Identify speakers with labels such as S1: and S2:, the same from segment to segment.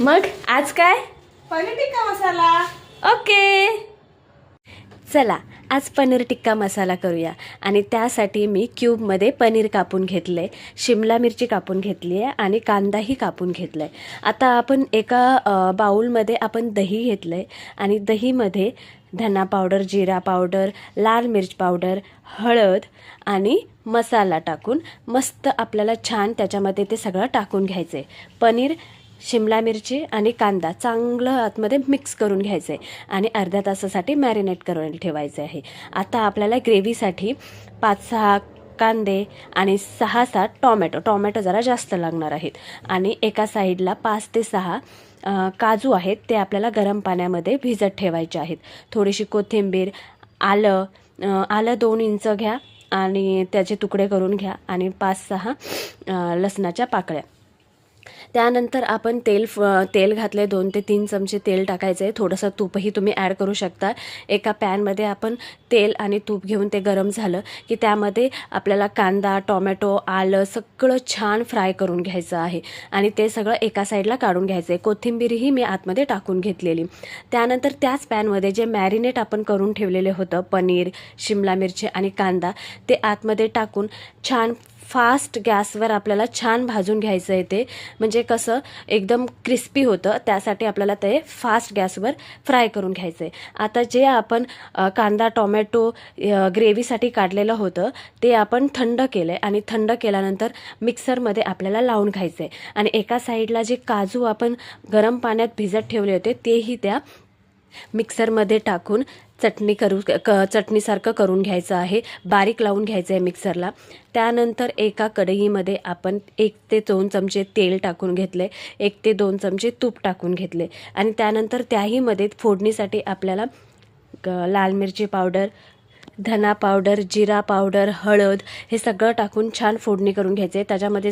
S1: मग आज काय?
S2: पनीर टिक्का मसाला.
S1: ओके, चला आज पनीर टिक्का मसाला करूया. आणि त्यासाठी मी क्यूबमध्ये पनीर कापून घेतले, शिमला मिरची कापून घेतली आहे आणि कांदाही कापून घेतला आहे. आता आपण एका बाउलमध्ये आपण दही घेतलं आहे आणि दहीमध्ये धना पावडर, जिरा पावडर, लाल मिर्च पावडर, हळद आणि मसाला टाकून मस्त आपल्याला छान त्याच्यामध्ये ते सगळं टाकून घ्यायचं आहे. पनीर, शिमला मिरची आणि कांदा चांगलं आतमध्ये मिक्स करून घ्यायचं आहे आणि अर्ध्या तासासाठी मॅरिनेट करून ठेवायचं आहे. आता आपल्याला ग्रेव्हीसाठी 5-6 कांदे आणि 6-7 टोमॅटो जरा जास्त लागणार आहेत आणि एका साईडला 5 ते 6 काजू आहेत, ते आपल्याला गरम पाण्यामध्ये भिजत ठेवायचे आहेत. थोडीशी कोथिंबीर, आलं 2 इंच घ्या आणि त्याचे तुकडे करून घ्या आणि 5-6 लसणाच्या पाकळ्या. त्यानंतर आपण तेल घातले, 2 ते 3 चमचे तेल टाकायचे आहे. थोडंसं तूपही तुम्ही ॲड करू शकता. एका पॅनमध्ये आपण तेल आणि तूप घेऊन ते गरम झालं की त्यामध्ये आपल्याला कांदा, टोमॅटो, आलं सगळं छान फ्राय करून घ्यायचं आहे आणि ते सगळं एका साईडला काढून घ्यायचं आहे. कोथिंबीरही मी आतमध्ये टाकून घेतलेली. त्यानंतर त्याच पॅनमध्ये जे मॅरिनेट आपण करून ठेवलेले होतं पनीर, शिमला मिरची आणि कांदा, ते आतमध्ये टाकून छान फास्ट गॅसवर आपल्याला छान भाजून घ्यायचं आहे. ते म्हणजे कसं एकदम क्रिस्पी होतं, त्यासाठी आपल्याला ते फास्ट गॅसवर फ्राय करून घ्यायचं आहे. आता जे आपण कांदा, टोमॅटो ग्रेव्हीसाठी काढलेलं होतं ते आपण थंड केलं आहे आणि थंड केल्यानंतर मिक्सरमध्ये आपल्याला लावून घ्यायचं आहे. आणि एका साईडला जे काजू आपण गरम पाण्यात भिजत ठेवले होते तेही त्या मिक्सरमध्ये टाकून चटणीसारखं करून घ्यायचं आहे. बारीक लावून घ्यायचं आहे मिक्सरला. त्यानंतर एका कढईमध्ये आपण 1 ते 2 चमचे तेल टाकून घेतले, 1 ते 2 चमचे तूप टाकून घेतले आणि त्यानंतर त्याहीमध्ये फोडणीसाठी आपल्याला लाल मिरची पावडर, धना पावडर, जिरा पावडर, हळद हे सगळं टाकून छान फोडणी करून घ्यायचे. त्याच्यामध्ये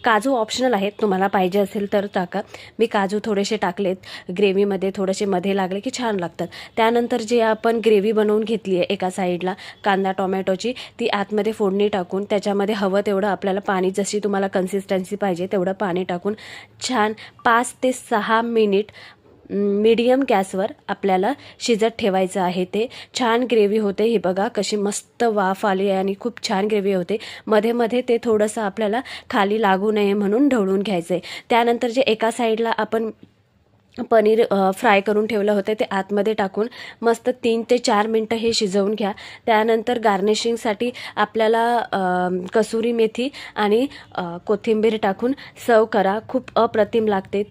S1: काजू ऑप्शनल आहेत, तुम्हाला पाहिजे असेल तर टाका. मी काजू थोडेसे टाकलेत ग्रेव्हीमध्ये, थोडेसे मध्ये लागले की छान लागतात. त्यानंतर जे आपण ग्रेव्ही बनवून घेतली आहे एका साईडला कांदा टोमॅटोची, ती आतमध्ये फोडणी टाकून त्याच्यामध्ये हवं तेवढं आपल्याला पाणी, जशी तुम्हाला कन्सिस्टन्सी पाहिजे तेवढं पाणी टाकून छान 5 ते 6 मिनिट मीडियम गॅसवर आपल्याला शिजत ठेवायचं आहे. ते छान ग्रेव्ही होते. हे बघा कशी मस्त वाफ आली आहे आणि खूप छान ग्रेव्ही होते. मध्ये मध्ये ते थोडंसं आपल्याला खाली लागू नये म्हणून ढवळून घ्यायचं आहे. त्यानंतर जे एका साईडला आपण पनीर फ्राय करून ठेवलं होतं ते आतमध्ये टाकून मस्त 3 ते 4 मिनटं हे शिजवून घ्या. त्यानंतर गार्निशिंगसाठी आपल्याला कसुरी मेथी आणि कोथिंबीर टाकून सर्व करा. खूप अप्रतिम लागते.